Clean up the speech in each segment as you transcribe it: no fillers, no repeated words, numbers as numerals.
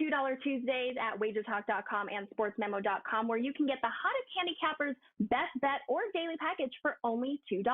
$2 Tuesdays at wagertalk.com and sportsmemo.com, where you can get the hottest handicappers' best bet or daily package for only $2.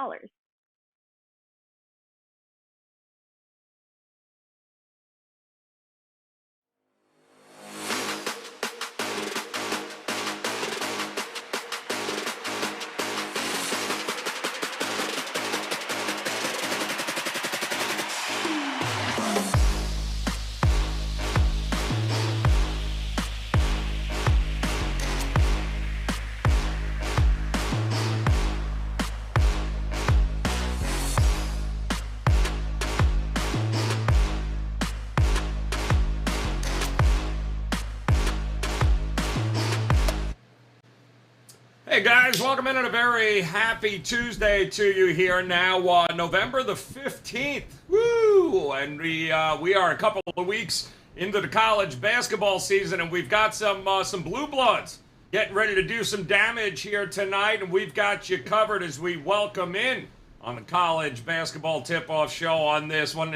Hey guys, welcome in on a very happy Tuesday to you here now, November the 15th. Woo! And we are a couple of weeks into the college basketball season, and we've got some blue bloods getting ready to do some damage here tonight, and we've got you covered as we welcome in on the college basketball tip-off show on this one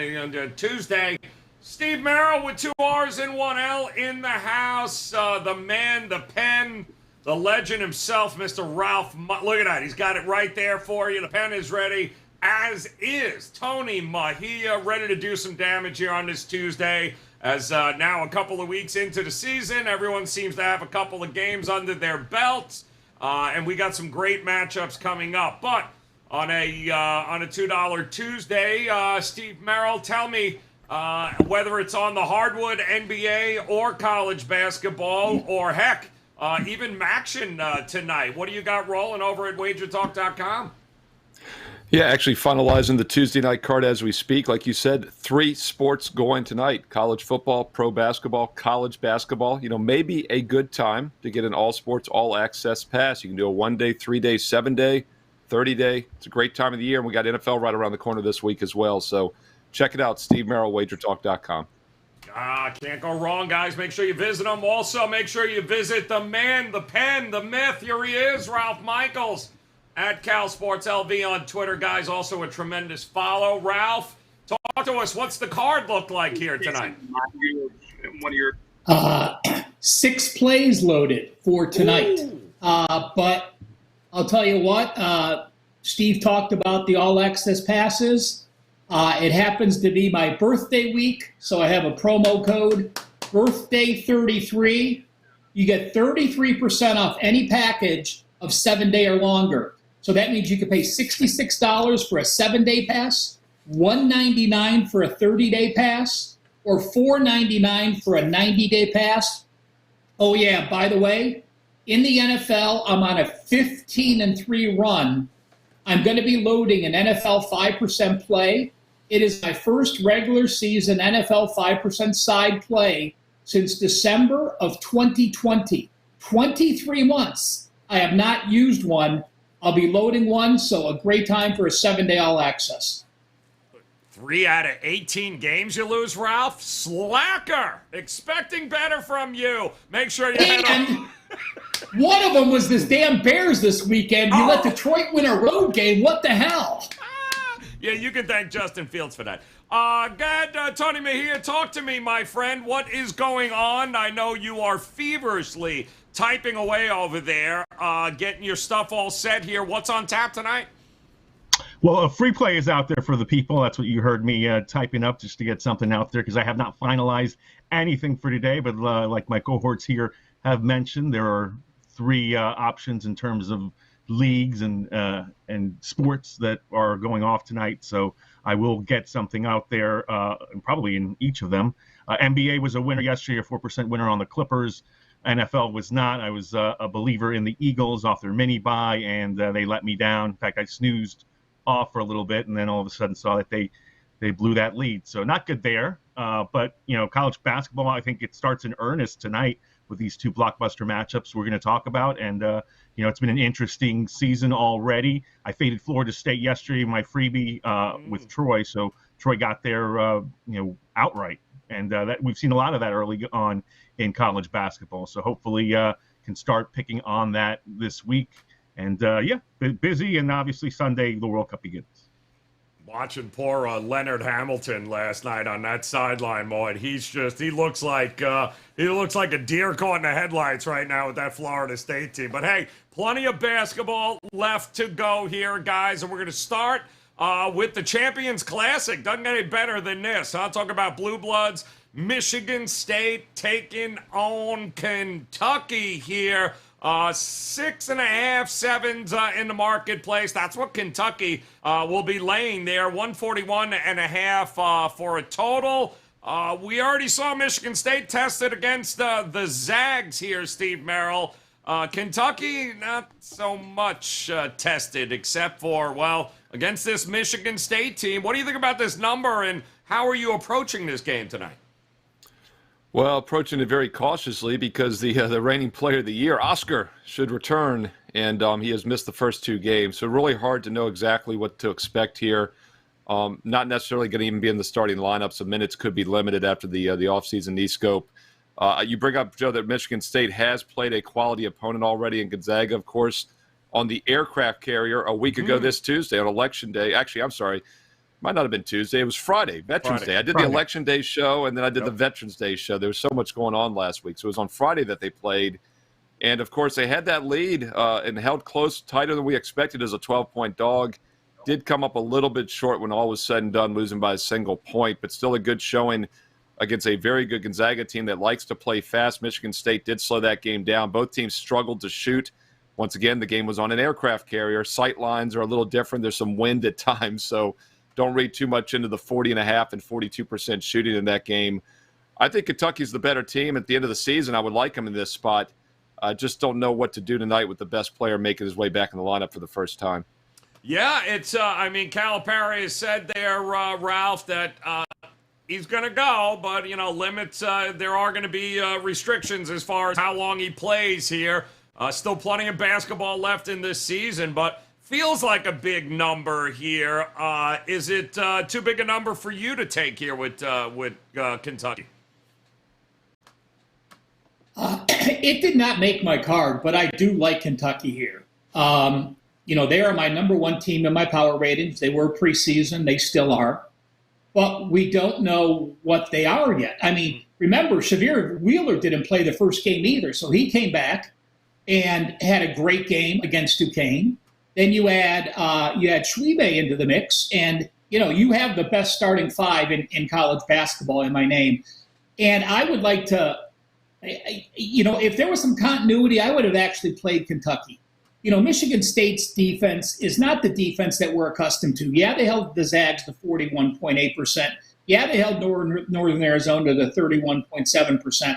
Tuesday. Steve Merril with 2 R's and 1 L in the house. The man, the pen, the legend himself, Mr. Ralph. Look at that. He's got it right there for you. The pen is ready, as is Tony Mejia, ready to do some damage here on this Tuesday. As now a couple of weeks into the season, everyone seems to have a couple of games under their belts. And we got some great matchups coming up. But on a $2 Tuesday, Steve Merril, tell me whether it's on the hardwood, NBA, or college basketball, or heck, even Maction tonight. What do you got rolling over at wagertalk.com? Yeah, actually finalizing the Tuesday night card as we speak. Like you said, 3 sports going tonight: college football, pro basketball, college basketball. Maybe a good time to get an all sports, all access pass. You can do a 1-day, 3-day, 7-day, 30-day. It's a great time of the year. And we got NFL right around the corner this week as well. So check it out, Steve Merril, wagertalk.com. Can't go wrong, guys. Make sure you visit him. Also, make sure you visit the man, the pen, the myth. Here he is, Ralph Michaels at CalSportsLV on Twitter, guys. Also a tremendous follow. Ralph, talk to us. What's the card look like here tonight? 6 plays loaded for tonight. But I'll tell you what, Steve talked about the all-access passes. It happens to be my birthday week, so I have a promo code, birthday33. You get 33% off any package of 7-day or longer. So that means you can pay $66 for a 7-day pass, $199 for a 30-day pass, or $499 for a 90-day pass. Oh yeah, by the way, in the NFL, I'm on a 15-3 run. I'm going to be loading an NFL 5% play. It is my first regular season NFL 5% side play since December of 2020. 23 months. I have not used one. I'll be loading one, so a great time for a 7-day all access. 3 out of 18 games you lose, Ralph? Slacker! Expecting better from you. Make sure you head on. One of them was this damn Bears this weekend. You let Detroit win a road game. What the hell? Yeah, you can thank Justin Fields for that. Tony Mejia, talk to me, my friend. What is going on? I know you are feverishly typing away over there, getting your stuff all set here. What's on tap tonight? Well, a free play is out there for the people. That's what you heard me typing up just to get something out there, because I have not finalized anything for today. But like my cohorts here have mentioned, there are 3 options in terms of leagues and sports that are going off tonight. So I will get something out there, probably in each of them. NBA was a winner yesterday, a 4% winner on the Clippers. NFL was not. I was a believer in the Eagles off their mini bye, and they let me down. In fact, I snoozed off for a little bit, and then all of a sudden saw that they blew that lead. So not good there. But college basketball, I think it starts in earnest tonight with these 2 blockbuster matchups we're going to talk about. And it's been an interesting season already. I faded Florida State yesterday, my freebie with Troy. So Troy got there, outright. And that we've seen a lot of that early on in college basketball. So hopefully can start picking on that this week. And busy. And obviously Sunday, the World Cup begins. Watching poor Leonard Hamilton last night on that sideline, Lloyd. He looks like a deer caught in the headlights right now with that Florida State team. But hey, plenty of basketball left to go here, guys, and we're going to start with the Champions Classic. Doesn't get any better than this. I'll talk about Blue Bloods. Michigan State taking on Kentucky here. 6.5 sevens in the marketplace. That's what Kentucky will be laying there. 141.5 for a total. We already saw Michigan State tested against the Zags here, Steve Merril. Kentucky, not so much tested, except for, well, against this Michigan State team. What do you think about this number, and how are you approaching this game tonight? Well, approaching it very cautiously because the reigning player of the year, Oscar, should return, and he has missed the first 2 games. So really hard to know exactly what to expect here. Not necessarily going to even be in the starting lineup, so minutes could be limited after the offseason knee scope. You bring up, Joe, that Michigan State has played a quality opponent already in Gonzaga, of course, on the aircraft carrier a week ago this Tuesday on Election Day. Actually, I'm sorry. Might not have been Tuesday. It was Friday, Veterans Day. I did the Election Day show, and then I did the Veterans Day show. There was so much going on last week. So it was on Friday that they played. And, of course, they had that lead and held close, tighter than we expected as a 12-point dog. Did come up a little bit short when all was said and done, losing by a single point, but still a good showing against a very good Gonzaga team that likes to play fast. Michigan State did slow that game down. Both teams struggled to shoot. Once again, the game was on an aircraft carrier. Sight lines are a little different. There's some wind at times, so don't read too much into the 40.5 and 42% shooting in that game. I think Kentucky's the better team. At the end of the season, I would like them in this spot. I just don't know what to do tonight with the best player making his way back in the lineup for the first time. Yeah, it's, Calipari has said there, Ralph, that he's going to go, but, limits, there are going to be restrictions as far as how long he plays here. Still plenty of basketball left in this season, but feels like a big number here. Is it too big a number for you to take here with Kentucky? It did not make my card, but I do like Kentucky here. They are my number 1 team in my power ratings. They were preseason. They still are. But we don't know what they are yet. I mean, remember, Shavir Wheeler didn't play the first game either. So he came back and had a great game against Duquesne. Then you add Schwebe into the mix, and you have the best starting 5 in college basketball in my name. And I would like to, if there was some continuity, I would have actually played Kentucky. Michigan State's defense is not the defense that we're accustomed to. Yeah, they held the Zags to 41.8%. Yeah, they held Northern Arizona to 31.7%.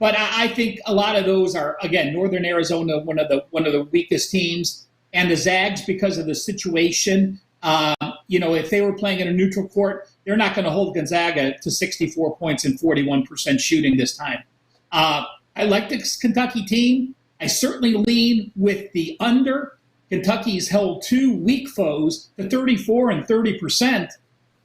But I think a lot of those are, again, Northern Arizona, one of the weakest teams. And the Zags, because of the situation, if they were playing in a neutral court, they're not going to hold Gonzaga to 64 points and 41% shooting this time. I like this Kentucky team. I certainly lean with the under. Kentucky's held 2 weak foes to 34 and 30%.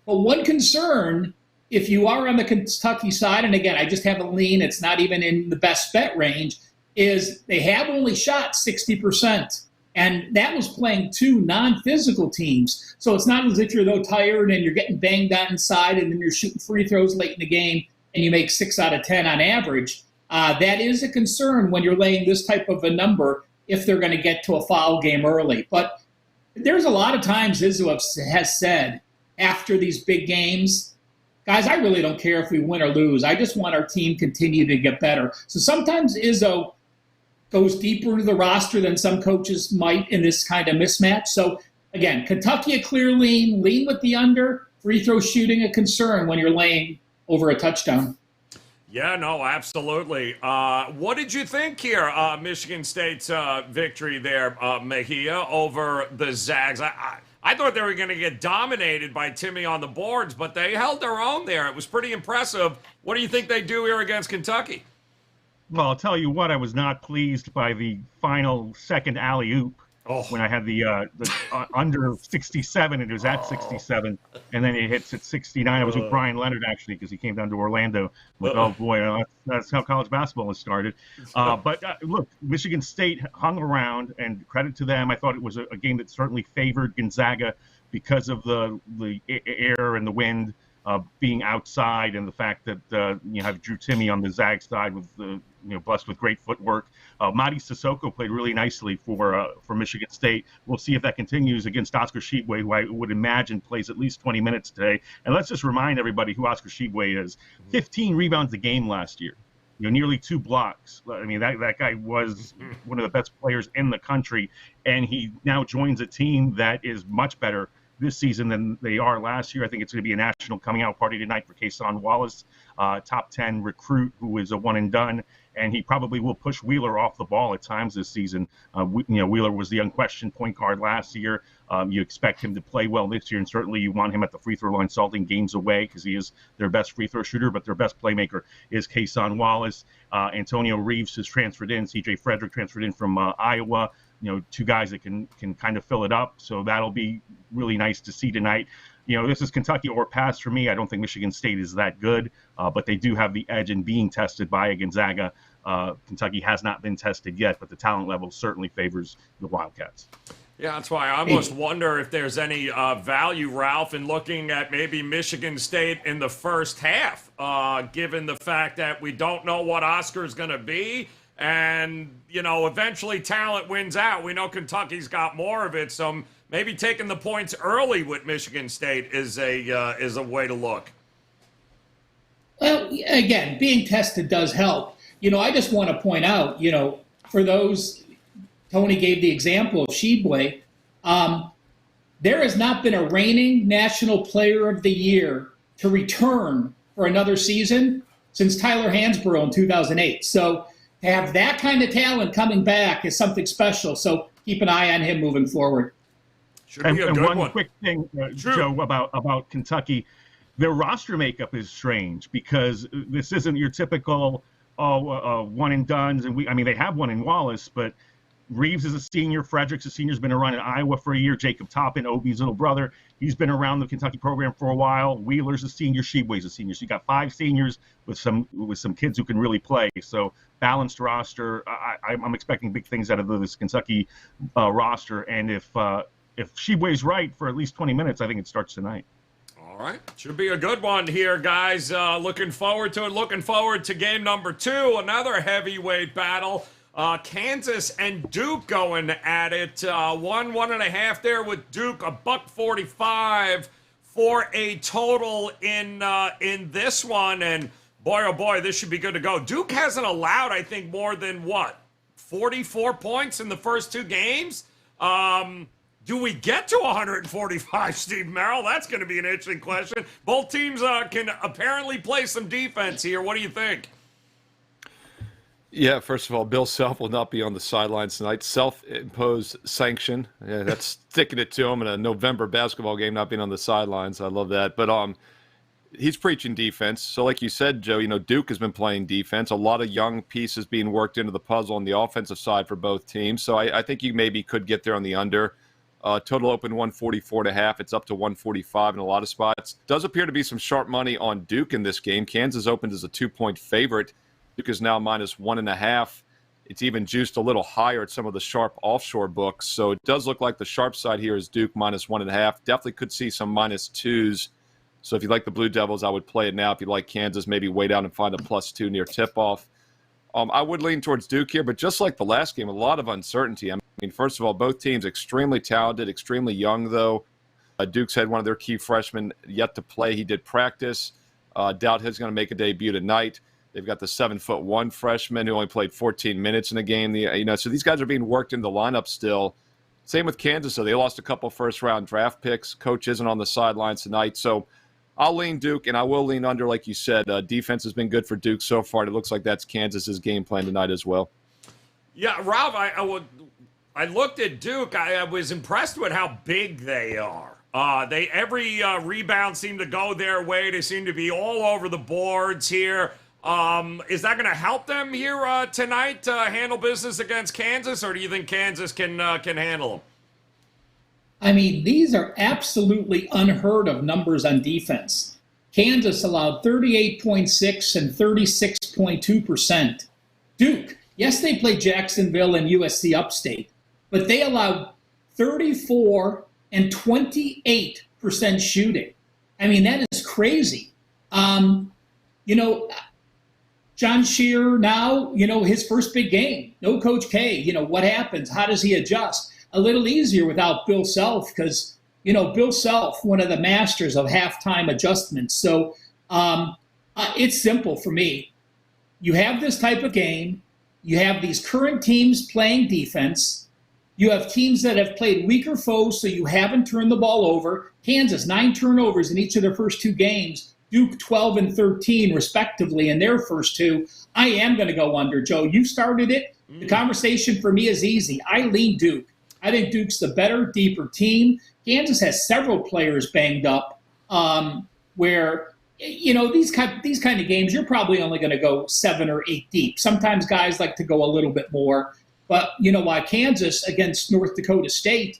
But one concern, if you are on the Kentucky side, and again, I just have a lean, it's not even in the best bet range, is they have only shot 60%. And that was playing 2 non-physical teams. So it's not as if you're tired and you're getting banged on inside and then you're shooting free throws late in the game and you make 6 out of 10 on average. That is a concern when you're laying this type of a number if they're going to get to a foul game early. But there's a lot of times Izzo has said after these big games, guys, I really don't care if we win or lose. I just want our team continue to get better. So sometimes Izzo goes deeper into the roster than some coaches might in this kind of mismatch. So, again, Kentucky a clear lean with the under, free throw shooting a concern when you're laying over a touchdown. Yeah, no, absolutely. What did you think here, Michigan State's victory there, Mejia, over the Zags? I thought they were going to get dominated by Timmy on the boards, but they held their own there. It was pretty impressive. What do you think they do here against Kentucky? Well, I'll tell you what, I was not pleased by the final second alley-oop. when I had the under 67, and it was at 67, and then it hits at 69. I was with Brian Leonard, actually, because he came down to Orlando. Oh, boy, that's how college basketball has started. But look, Michigan State hung around, and credit to them. I thought it was a game that certainly favored Gonzaga because of the air and the wind being outside, and the fact that you have Drew Timme on the Zag side with blessed with great footwork. Mady Sissoko played really nicely for Michigan State. We'll see if that continues against Oscar Tshiebwe, who I would imagine plays at least 20 minutes today. And let's just remind everybody who Oscar Tshiebwe is. 15 rebounds a game last year. Nearly 2 blocks. I mean, that guy was one of the best players in the country, and he now joins a team that is much better this season than they are last year. I think it's going to be a national coming out party tonight for Kason Wallace, top 10 recruit who is a one and done, and he probably will push Wheeler off the ball at times this season. Wheeler was the unquestioned point guard last year. You expect him to play well this year, and certainly you want him at the free throw line salting games away because he is their best free throw shooter, but their best playmaker is Kason Wallace. Antonio Reeves has transferred in. C.J. Frederick transferred in from Iowa. 2 guys that can kind of fill it up. So that'll be really nice to see tonight. This is Kentucky or pass for me. I don't think Michigan State is that good, but they do have the edge in being tested by a Gonzaga. Kentucky has not been tested yet, but the talent level certainly favors the Wildcats. Yeah, that's why I almost wonder if there's any value, Ralph, in looking at maybe Michigan State in the first half, given the fact that we don't know what Oscar's going to be. And, eventually talent wins out. We know Kentucky's got more of it, so maybe taking the points early with Michigan State is a way to look. Well, again, being tested does help. I just want to point out, for those, Tony gave the example of Tshiebwe, there has not been a reigning National Player of the Year to return for another season since Tyler Hansbrough in 2008. So to have that kind of talent coming back is something special. So keep an eye on him moving forward. And one quick thing, Joe, about Kentucky. Their roster makeup is strange because this isn't your typical one and dones. And they have one in Wallace, but Reeves is a senior. Frederick's a senior. Has been around in Iowa for a year. Jacob Toppin, Obi's little brother, he's been around the Kentucky program for a while. Wheeler's a senior. Tshiebwe's a senior. So you got 5 seniors with some kids who can really play. So balanced roster. I'm expecting big things out of this Kentucky roster. And if Tshiebwe's right for at least 20 minutes, I think it starts tonight. All right. Should be a good one here, guys. Looking forward to it. Looking forward to game number 2, another heavyweight battle. Kansas and Duke going at it. 1.5 there with Duke, $1.45 for a total in this one. And boy, oh boy, this should be good to go. Duke hasn't allowed, I think, more than 44 points in the first 2 games. Do we get to 145, Steve Merril? That's going to be an interesting question. Both teams can apparently play some defense here. What do you think? Yeah, first of all, Bill Self will not be on the sidelines tonight. Self-imposed sanction. Yeah, that's sticking it to him in a November basketball game, not being on the sidelines. I love that. But he's preaching defense. So like you said, Joe, Duke has been playing defense. A lot of young pieces being worked into the puzzle on the offensive side for both teams. So I think you maybe could get there on the under. Total open 144.5. It's up to 145 in a lot of spots. Does appear to be some sharp money on Duke in this game. Kansas opened as a 2-point favorite. Duke is now -1.5. It's even juiced a little higher at some of the sharp offshore books. So it does look like the sharp side here is Duke -1.5. Definitely could see some -2s. So if you like the Blue Devils, I would play it now. If you like Kansas, maybe wait out and find a +2 near tip-off. I would lean towards Duke here, but just like the last game, a lot of uncertainty. I mean, first of all, both teams extremely talented, extremely young, though. Duke's had one of their key freshmen yet to play. He did practice. Doubt he's going to make a debut tonight. They've got the 7'1" freshman who only played 14 minutes in the game. So these guys are being worked into the lineup still. Same with Kansas, so they lost a couple first-round draft picks. Coach isn't on the sidelines tonight, so I'll lean Duke, and I will lean under, like you said. Defense has been good for Duke so far, and it looks like that's Kansas's game plan tonight as well. Yeah, Rob, I looked at Duke. I was impressed with how big they are. Every rebound seemed to go their way. They seem to be all over the boards here. Is that going to help them here tonight to handle business against Kansas, or do you think Kansas can handle them? I mean, these are absolutely unheard of numbers on defense. Kansas allowed 38.6 and 36.2%. Duke, yes, they played Jacksonville and USC Upstate, but they allowed 34 and 28% shooting. I mean, that is crazy. John Shearer now, his first big game. No Coach K. What happens? How does he adjust? A little easier without Bill Self because, Bill Self, one of the masters of halftime adjustments. So it's simple for me. You have this type of game. You have these current teams playing defense. You have teams that have played weaker foes, so you haven't turned the ball over. Kansas, 9 turnovers in each of their first 2 games. Duke, 12 and 13, respectively, in their first 2. I am going to go under, Joe. You started it. The conversation for me is easy. I lean Duke. I think Duke's the better, deeper team. Kansas has several players banged up where, these kind of games, you're probably only going to go 7 or 8 deep. Sometimes guys like to go a little bit more. But, why Kansas against North Dakota State,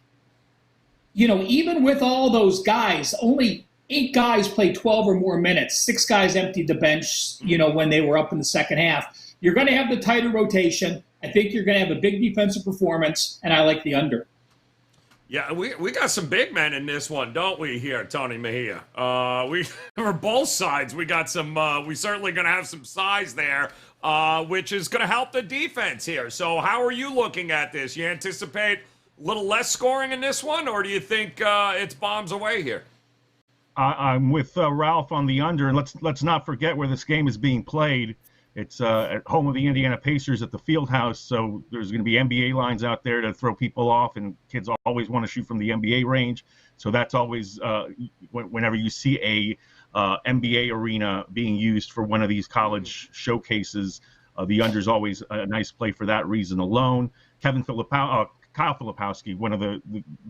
even with all those guys, only 8 guys played 12 or more minutes. 6 guys emptied the bench, when they were up in the second half. You're going to have the tighter rotation. I think you're going to have a big defensive performance, and I like the under. Yeah, we got some big men in this one, don't we, here, Tony Mejia? We for both sides, we got some, we certainly going to have some size there, which is going to help the defense here. So how are you looking at this? You anticipate a little less scoring in this one, or do you think it's bombs away here? I'm with Ralph on the under, and let's not forget where this game is being played. It's at home of the Indiana Pacers at the Fieldhouse, so there's going to be NBA lines out there to throw people off, and kids always want to shoot from the NBA range. So that's always whenever you see a NBA arena being used for one of these college showcases, the under is always a nice play for that reason alone. Kyle Filipowski, one of the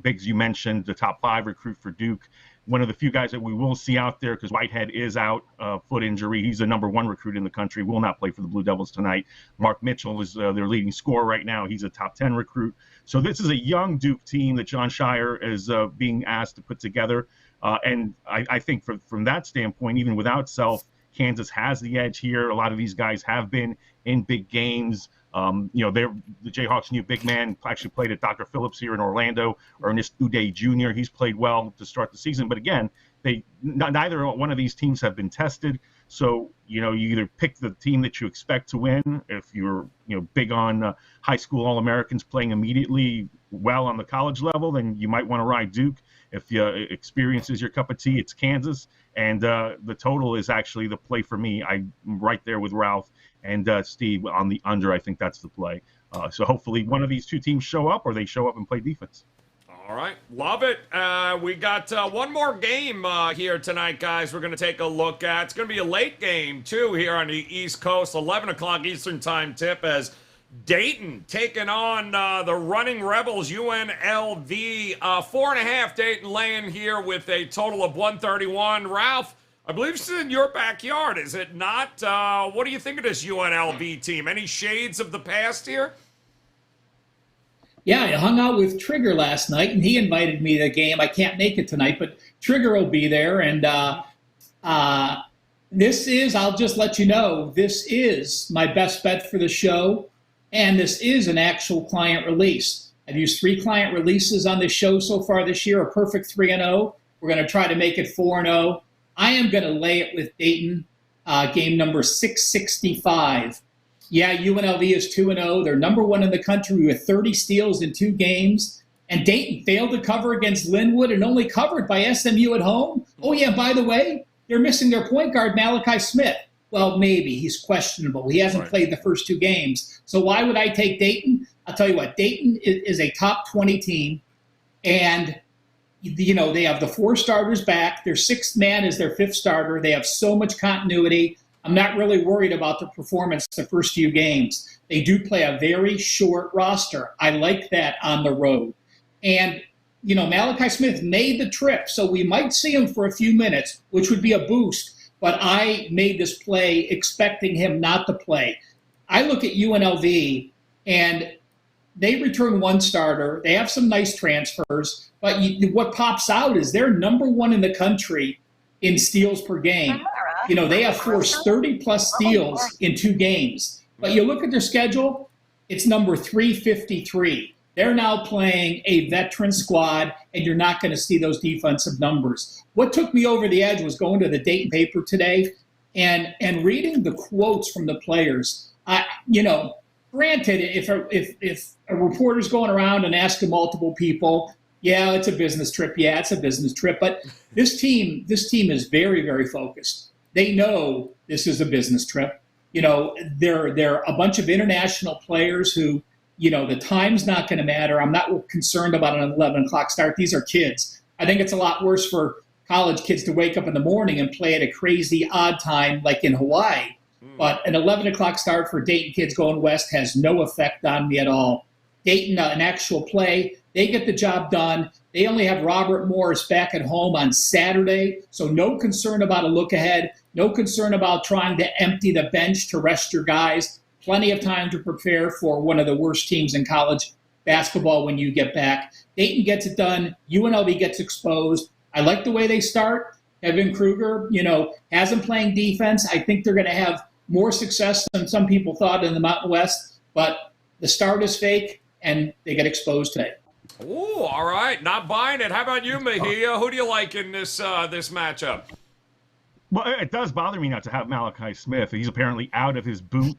bigs you mentioned, the top 5 recruit for Duke. One of the few guys that we will see out there because Whitehead is out, foot injury. He's the number 1 recruit in the country, will not play for the Blue Devils tonight. Mark Mitchell is their leading scorer right now. He's a top 10 recruit. So this is a young Duke team that John Shire is being asked to put together. And I think from that standpoint, even without Self, Kansas has the edge here. A lot of these guys have been in big games. The Jayhawks' new big man actually played at Dr. Phillips here in Orlando. Ernest Uday Jr., he's played well to start the season. But again, neither one of these teams have been tested. So, you either pick the team that you expect to win. If you're, big on high school All-Americans playing immediately well on the college level, then you might want to ride Duke. If experience is your cup of tea, it's Kansas. And the total is actually the play for me. I'm right there with Ralph and Steve on the under. I think that's the play. So hopefully one of these 2 teams show up, or they show up and play defense. All right. Love it. We got one more game here tonight, guys, we're going to take a look at. It's going to be a late game, too, here on the East Coast, 11 o'clock Eastern time tip as Dayton taking on the running Rebels, UNLV. 4.5 Dayton laying here with a total of 131. Ralph, I believe this is in your backyard, is it not? What do you think of this UNLV team? Any shades of the past here? Yeah, I hung out with Trigger last night, and he invited me to the game. I can't make it tonight, but Trigger will be there. And this is, I'll just let you know, this is my best bet for the show, and this is an actual client release. I've used 3 client releases on this show so far this year, a perfect 3-0. We're going to try to make it 4-0. I am going to lay it with Dayton, game number 665. Yeah, UNLV is 2-0. They're number 1 in the country with 30 steals in 2 games. And Dayton failed to cover against Linwood and only covered by SMU at home. Oh, yeah, by the way, they're missing their point guard, Malachi Smith. Well, maybe. He's questionable. He hasn't played the first 2 games. So why would I take Dayton? I'll tell you what, Dayton is a top 20 team. And, they have the 4 starters back. Their 6th man is their 5th starter. They have so much continuity. I'm not really worried about the performance the first few games. They do play a very short roster. I like that on the road. And, Malachi Smith made the trip, so we might see him for a few minutes, which would be a boost. but I made this play expecting him not to play. I look at UNLV, and they return one starter. They have some nice transfers, but what pops out is they're number one in the country in steals per game. They have forced 30-plus steals in 2 games. But you look at their schedule, it's number 353. They're now playing a veteran squad, and you're not going to see those defensive numbers. What took me over the edge was going to the Dayton paper today and reading the quotes from the players. Granted, if a reporter's going around and asking multiple people, yeah, it's a business trip. Yeah, it's a business trip. But this team is very, very focused. They know this is a business trip. They're a bunch of international players who, the time's not going to matter. I'm not concerned about an 11 o'clock start. These are kids. I think it's a lot worse for college kids to wake up in the morning and play at a crazy odd time like in Hawaii. But an 11 o'clock start for Dayton kids going west has no effect on me at all. Dayton, an actual play, they get the job done. They only have Robert Morris back at home on Saturday, so no concern about a look ahead, no concern about trying to empty the bench to rest your guys. Plenty of time to prepare for one of the worst teams in college basketball when you get back. Dayton gets it done. UNLV gets exposed. I like the way they start. Evan Kruger, has them playing defense. I think they're going to have more success than some people thought in the Mountain West, but the start is fake, and they get exposed today. Oh, all right. Not buying it. How about you, Mejia? Who do you like in this matchup? Well, it does bother me not to have Malachi Smith. He's apparently out of his boot,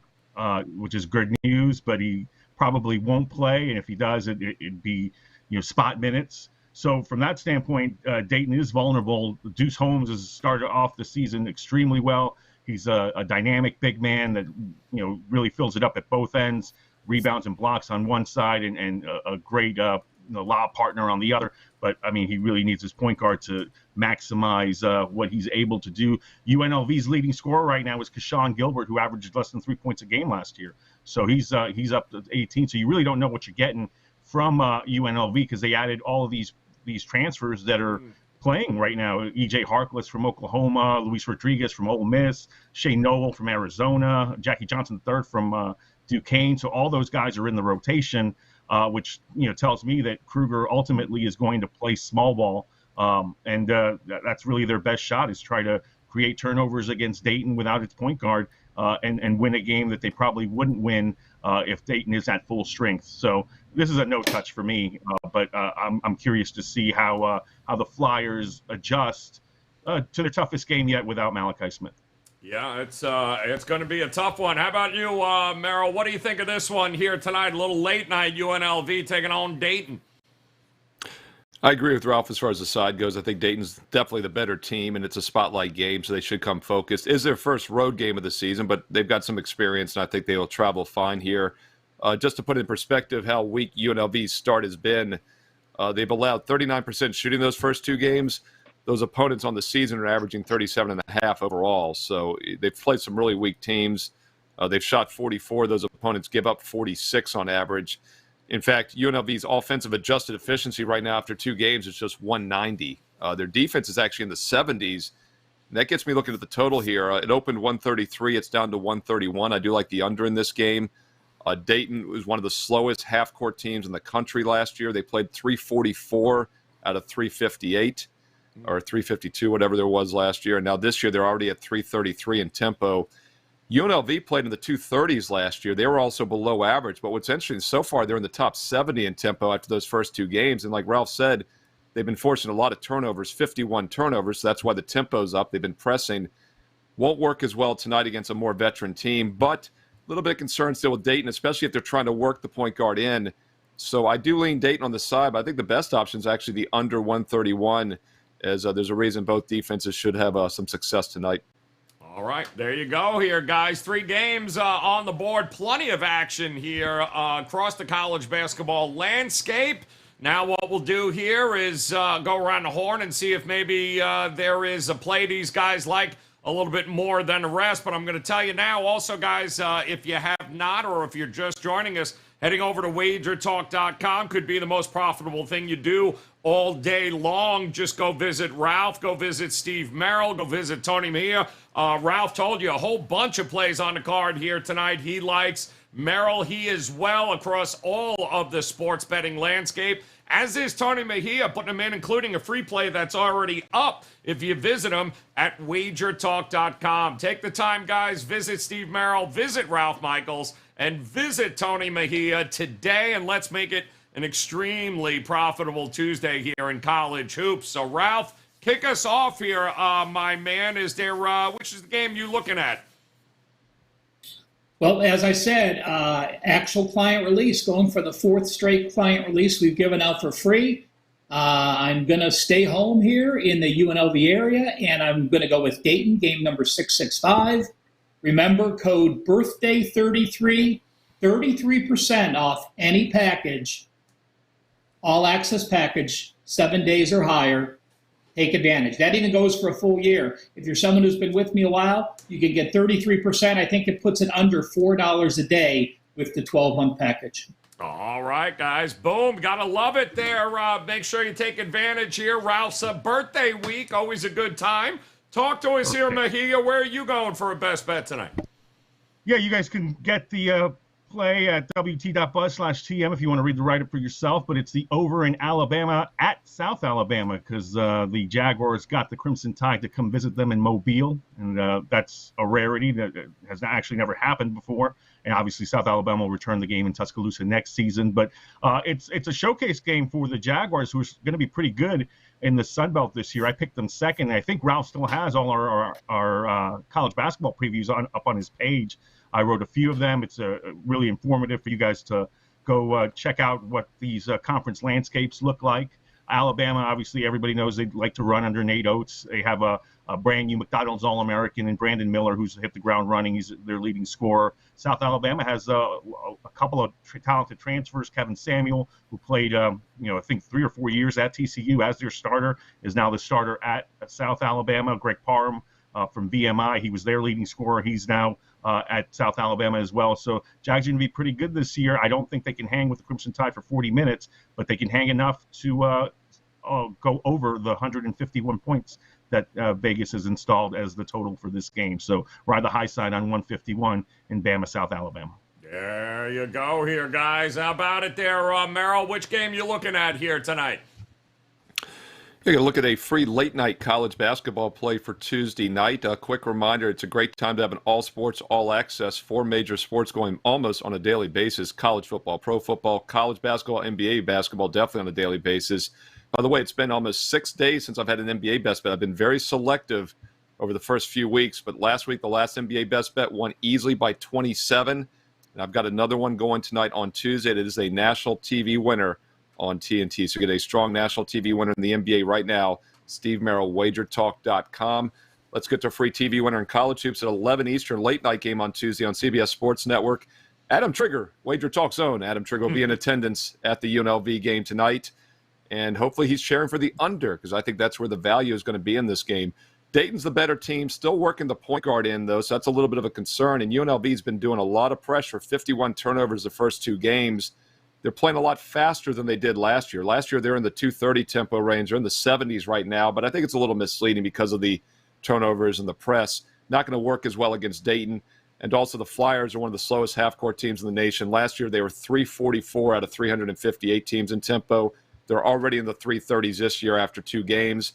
which is good news, but he probably won't play, and if he does, it'd be spot minutes. So from that standpoint, Dayton is vulnerable. Deuce Holmes has started off the season extremely well. He's a dynamic big man that really fills it up at both ends, rebounds and blocks on one side, and a great lob partner on the other. But I mean, he really needs his point guard to maximize what he's able to do. UNLV's leading scorer right now is Keshawn Gilbert, who averaged less than 3 points a game last year. So he's up to 18. So you really don't know what you're getting from UNLV because they added all of these transfers that are playing right now. E.J. Harkless from Oklahoma, Luis Rodriguez from Ole Miss, Shea Noel from Arizona, Jackie Johnson III from Duquesne. So all those guys are in the rotation, which tells me that Kruger ultimately is going to play small ball, and that's really their best shot is try to create turnovers against Dayton without its point guard and win a game that they probably wouldn't win if Dayton is at full strength. So this is a no touch for me, but I'm curious to see how the Flyers adjust to their toughest game yet without Malachi Smith. Yeah, it's going to be a tough one. How about you, Merril? What do you think of this one here tonight? A little late night, UNLV taking on Dayton. I agree with Ralph as far as the side goes. I think Dayton's definitely the better team, and it's a spotlight game, so they should come focused. It's their first road game of the season, but they've got some experience, and I think they will travel fine here. Just to put in perspective how weak UNLV's start has been, they've allowed 39% shooting those first 2 games. Those opponents on the season are averaging 37.5 overall, so they've played some really weak teams. They've shot 44. Those opponents give up 46 on average. In fact, UNLV's offensive adjusted efficiency right now after 2 games is just 190. Their defense is actually in the 70s. And that gets me looking at the total here. It opened 133. It's down to 131. I do like the under in this game. Dayton was one of the slowest half-court teams in the country last year. They played 344 out of 358 or 352, whatever there was last year. And now this year they're already at 333 in tempo. UNLV played in the 230s last year. They were also below average. But what's interesting, so far they're in the top 70 in tempo after those first 2 games. And like Ralph said, they've been forcing a lot of turnovers, 51 turnovers. So that's why the tempo's up. They've been pressing. Won't work as well tonight against a more veteran team. But a little bit of concern still with Dayton, especially if they're trying to work the point guard in. So I do lean Dayton on the side, but I think the best option is actually the under 131, as there's a reason both defenses should have some success tonight. All right, there you go here, guys. 3 games on the board. Plenty of action here across the college basketball landscape. Now what we'll do here is go around the horn and see if maybe there is a play these guys like a little bit more than the rest. But I'm going to tell you now also, guys, if you have not or if you're just joining us, heading over to wagertalk.com could be the most profitable thing you do all day long. Just go visit Ralph, go visit Steve Merril, go visit Tony Mejia. Ralph told you a whole bunch of plays on the card here tonight he likes. Merril, he is well across all of the sports betting landscape, as is Tony Mejia, putting them in, including a free play that's already up if you visit him at wagertalk.com. Take the time, guys. Visit Steve Merril, visit Ralph Michaels, and visit Tony Mejia today, and let's make it an extremely profitable Tuesday here in college hoops. So, Ralph, kick us off here, my man. Is there, which is the game you looking at? Well, as I said, actual client release, going for the fourth straight client release we've given out for free. I'm going to stay home here in the UNLV area, and I'm going to go with Dayton, game number 665. Remember, code BIRTHDAY33, 33% off any package, all access package, 7 days or higher. Take advantage. That even goes for a full year. If you're someone who's been with me a while, you can get 33%. I think it puts it under $4 a day with the 12-month package. All right, guys. Boom. Got to love it there. Make sure you take advantage here. Ralph's birthday week. Always a good time. Talk to us here, Mejia. Where are you going for a best bet tonight? Yeah, you guys can get the play at wt.buzz/TM if you want to read the write-up for yourself, but it's the over in Alabama at South Alabama because the Jaguars got the Crimson Tide to come visit them in Mobile, and that's a rarity that has actually never happened before. And obviously South Alabama will return the game in Tuscaloosa next season, but it's a showcase game for the Jaguars, who are going to be pretty good in the Sun Belt this year. I picked them second, and I think Ralph still has all our college basketball previews up on his page. I wrote a few of them. It's really informative for you guys to go check out what these conference landscapes look like. Alabama, obviously, everybody knows they like to run under Nate Oates. They have a brand new McDonald's All-American and Brandon Miller, who's hit the ground running. He's their leading scorer. South Alabama has a couple of talented transfers. Kevin Samuel, who played, I think 3 or 4 years at TCU as their starter, is now the starter at South Alabama. Greg Parham from VMI, he was their leading scorer. He's now at South Alabama as well. So Jags are going to be pretty good this year. I don't think they can hang with the Crimson Tide for 40 minutes, but they can hang enough to go over the 151 points that Vegas has installed as the total for this game. So ride the high side on 151 in Bama, South Alabama. There you go here, guys. How about it there, Merril? Which game you looking at here tonight? You're going to look at a free late-night college basketball play for Tuesday night. A quick reminder, it's a great time to have an all-sports, all-access, 4 major sports going almost on a daily basis. College football, pro football, college basketball, NBA basketball, definitely on a daily basis. By the way, it's been almost 6 days since I've had an NBA best bet. I've been very selective over the first few weeks, but last week, the last NBA best bet won easily by 27. And I've got another one going tonight on Tuesday. It is a national TV winner on TNT. So get a strong national TV winner in the NBA right now. Steve Merril, wagertalk.com. Let's get to a free TV winner in college hoops at 11 Eastern, late night game on Tuesday on CBS Sports Network. Adam Trigger, Wager Talk's own. Adam Trigger will be in attendance at the UNLV game tonight. And hopefully he's cheering for the under, because I think that's where the value is going to be in this game. Dayton's the better team, still working the point guard in, though, so that's a little bit of a concern. And UNLV's been doing a lot of pressure, 51 turnovers the first 2 games. They're playing a lot faster than they did last year. Last year, they're in the 230 tempo range. They're in the 70s right now, but I think it's a little misleading because of the turnovers and the press. Not going to work as well against Dayton. And also the Flyers are one of the slowest half-court teams in the nation. Last year, they were 344 out of 358 teams in tempo. They're already in the 330s this year after 2 games.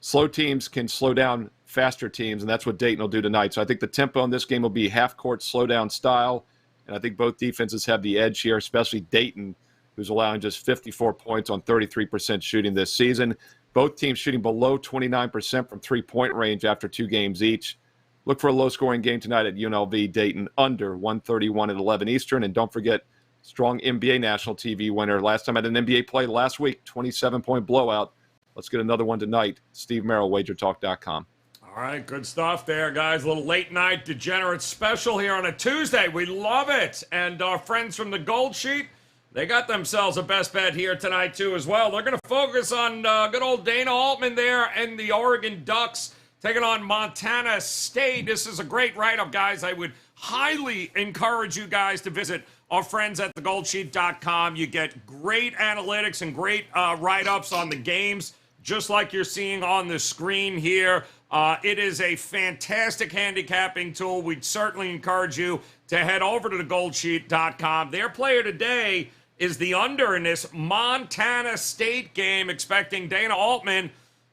Slow teams can slow down faster teams, and that's what Dayton will do tonight. So I think the tempo in this game will be half-court slow-down style. And I think both defenses have the edge here, especially Dayton, who's allowing just 54 points on 33% shooting this season. Both teams shooting below 29% from three-point range after 2 games each. Look for a low-scoring game tonight at UNLV Dayton, under 131 at 11 Eastern. And don't forget, strong NBA national TV winner. Last time I had an NBA play last week, 27-point blowout. Let's get another one tonight. Steve Merril, wagertalk.com. All right, good stuff there, guys. A little late-night degenerate special here on a Tuesday. We love it. And our friends from the Gold Sheet, they got themselves a best bet here tonight, too, as well. They're going to focus on good old Dana Altman there and the Oregon Ducks taking on Montana State. This is a great write-up, guys. I would highly encourage you guys to visit our friends at thegoldsheet.com. You get great analytics and great write-ups on the games, just like you're seeing on the screen here. It is a fantastic handicapping tool. We'd certainly encourage you to head over to thegoldsheet.com. Their player today is the under in this Montana State game, expecting Dana Altman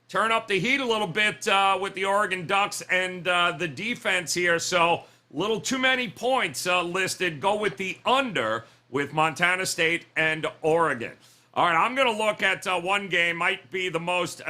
turn up the heat a little bit with the Oregon Ducks and the defense here. So a little too many points listed. Go with the under with Montana State and Oregon. All right, I'm going to look at one game, might be the most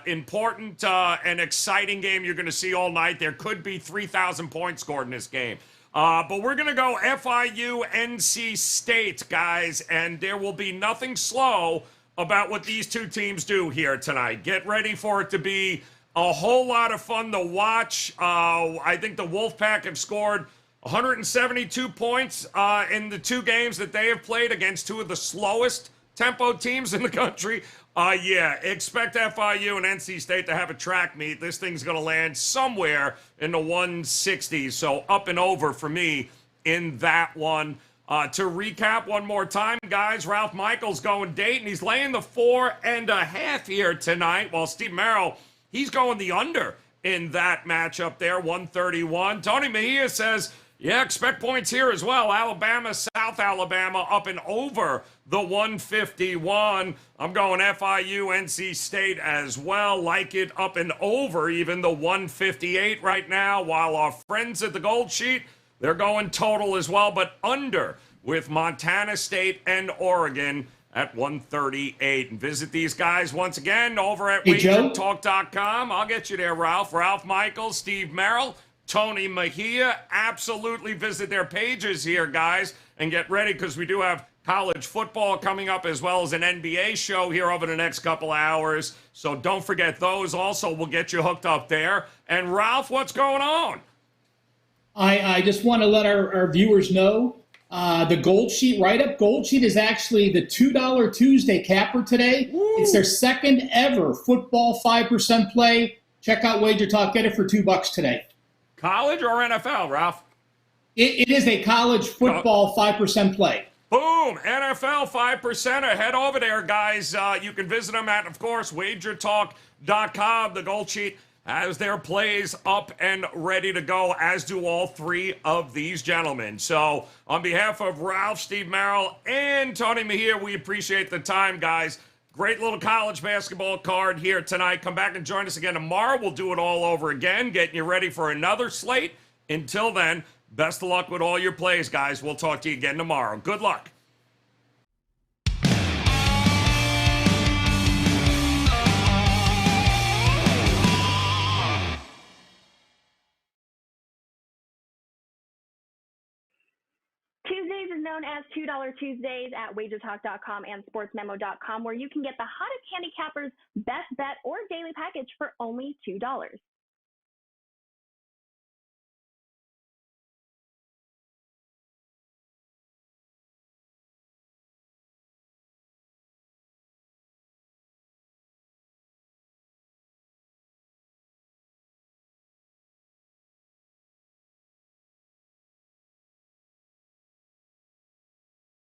important and exciting game you're going to see all night. There could be 3,000 points scored in this game. But we're going to go FIU NC State, guys, and there will be nothing slow about what these two teams do here tonight. Get ready for it to be a whole lot of fun to watch. I think the Wolfpack have scored 172 points in the two games that they have played against two of the slowest tempo teams in the country. Expect FIU and NC State to have a track meet. This thing's going to land somewhere in the 160s, so up and over for me in that one. To recap one more time, guys, Ralph Michaels going Dayton. He's laying the 4.5 here tonight, while Steve Merril, he's going the under in that matchup there, 131. Tony Mejia says, yeah, expect points here as well. Alabama, South Alabama up and over the 151. I'm going FIU, NC State as well. Like it up and over even the 158 right now, while our friends at the Gold Sheet, they're going total as well, but under with Montana State and Oregon at 138. And visit these guys once again over at wagertalk.com. I'll get you there, Ralph. Ralph Michaels, Steve Merril, Tony Mejia. Absolutely visit their pages here, guys, and get ready because we do have college football coming up as well as an NBA show here over the next couple hours. So don't forget those. Also, we'll get you hooked up there. And Ralph, what's going on? I just want to let our viewers know the Gold Sheet write-up. Gold Sheet is actually the $2 Tuesday capper today. Woo. It's their second ever football 5% play. Check out Wager Talk. Get it for $2 today. College or NFL, Ralph? It is a college football 5% play. Boom! NFL 5%. Head over there, guys. You can visit them at, of course, wagertalk.com. The Gold Sheet has their plays up and ready to go, as do all three of these gentlemen. So on behalf of Ralph, Steve Merril, and Tony Mejia, we appreciate the time, guys. Great little college basketball card here tonight. Come back and join us again tomorrow. We'll do it all over again, getting you ready for another slate. Until then, best of luck with all your plays, guys. We'll talk to you again tomorrow. Good luck. Tuesdays is known as $2 Tuesdays at wagertalk.com and sportsmemo.com, where you can get the hottest handicappers, best bet, or daily package for only $2.